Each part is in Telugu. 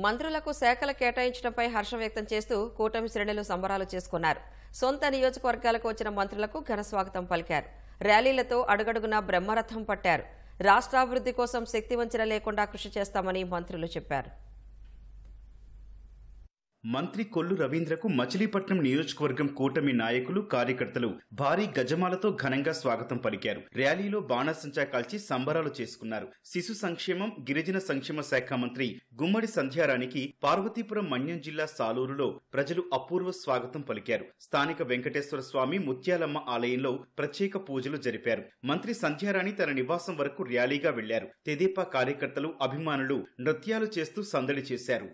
మంత్రులకు శాఖలు కేటాయించడంపై హర్షం వ్యక్తం చేస్తూ కూటమి శ్రేణులు సంబరాలు చేసుకున్నారు. సొంత నియోజకవర్గాలకు వచ్చిన మంత్రులకు ఘన స్వాగతం పలికారు. ర్యాలీలతో అడుగడుగునా బ్రహ్మరథం పట్టారు. రాష్ట్రాభివృద్ధి కోసం శక్తివంచన లేకుండా కృషి చేస్తామని మంత్రులు చెప్పారు. మంత్రి కొల్లు రవీంద్రకు మచిలీపట్నం నియోజకవర్గం కూటమి నాయకులు కార్యకర్తలు భారీ గజమాలతో ఘనంగా స్వాగతం పలికారు. ర్యాలీలో బాణాసంచా కాల్చి సంబరాలు చేసుకున్నారు. శిశు సంక్షేమం గిరిజన సంక్షేమ శాఖ మంత్రి గుమ్మడి సంధ్యారాణికి పార్వతీపురం మన్యం జిల్లా సాలూరులో ప్రజలు అపూర్వ స్వాగతం పలికారు. స్థానిక వెంకటేశ్వర స్వామి ముత్యాలమ్మ ఆలయంలో ప్రత్యేక పూజలు జరిపారు. మంత్రి సంధ్యారాణి తన నివాసం వరకు ర్యాలీగా వెళ్లారు. తెదేపా కార్యకర్తలు అభిమానులు నృత్యాలు చేస్తూ సందడి చేశారు.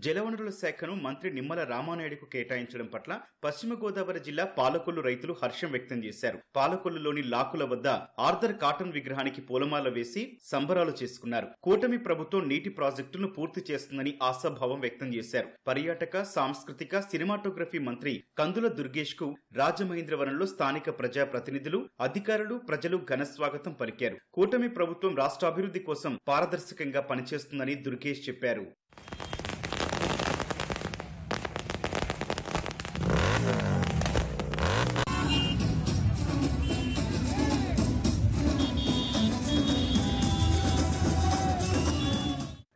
జలవనరుల శాఖను మంత్రి నిమ్మల రామానాయుడుకు కేటాయించడం పట్ల పశ్చిమ గోదావరి జిల్లా పాలకొల్లు రైతులు హర్షం వ్యక్తం చేశారు. పాలకొల్లులోని లాకుల వద్ద ఆర్థర్ కాటన్ విగ్రహానికి పూలమాల వేసి సంబరాలు చేసుకున్నారు. కూటమి ప్రభుత్వం నీటి ప్రాజెక్టులను పూర్తి చేస్తుందని ఆశాభావం వ్యక్తం చేశారు. పర్యాటక సాంస్కృతిక సినిమాటోగ్రఫీ మంత్రి కందుల దుర్గేష్ కు రాజమహేంద్రవరంలో స్థానిక ప్రజా ప్రతినిధులు అధికారులు ప్రజలు ఘన స్వాగతం పలికారు. కూటమి ప్రభుత్వం రాష్ట్రాభివృద్ధి కోసం పారదర్శకంగా పనిచేస్తుందని దుర్గేష్ చెప్పారు.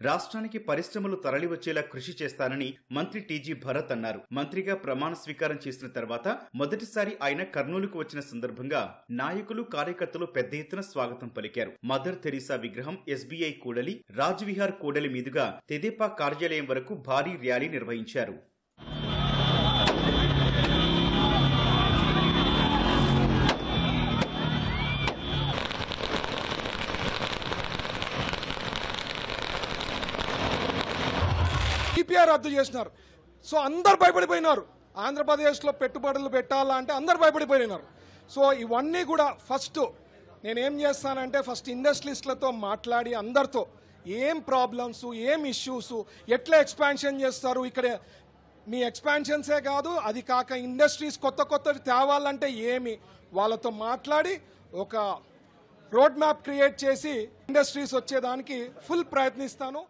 రాష్ట్రానికి పరిశ్రమలు తరలివచ్చేలా కృషి చేస్తానని మంత్రి టీజీ భరత్ అన్నారు. మంత్రిగా ప్రమాణ స్వీకారం చేసిన తర్వాత మొదటిసారి ఆయన కర్నూలుకు వచ్చిన సందర్భంగా నాయకులు కార్యకర్తలు పెద్ద ఎత్తున స్వాగతం పలికారు. మదర్ తెరీసా విగ్రహం, ఎస్బీఐ కూడలి, రాజ్విహార్ కూడలి మీదుగా తెదేపా కార్యాలయం వరకు భారీ ర్యాలీ నిర్వహించారు. రద్దు చేసినారు. సో అందరు భయపడిపోయినారు. ఆంధ్రప్రదేశ్లో పెట్టుబడులు పెట్టాలంటే అందరు భయపడిపోయినారు. సో ఇవన్నీ కూడా ఫస్ట్ నేనేం చేస్తానంటే ఫస్ట్ ఇండస్ట్రీస్లతో మాట్లాడి అందరితో ఏం ప్రాబ్లమ్స్, ఏం ఇష్యూస్, ఎట్లా ఎక్స్పాన్షన్ చేస్తారు, ఇక్కడ మీ ఎక్స్పాన్షన్సే కాదు అది కాక ఇండస్ట్రీస్ కొత్త కొత్తవి తేవాలంటే ఏమి వాళ్ళతో మాట్లాడి ఒక రోడ్ మ్యాప్ క్రియేట్ చేసి ఇండస్ట్రీస్ వచ్చేదానికి ఫుల్ ప్రయత్నిస్తాను.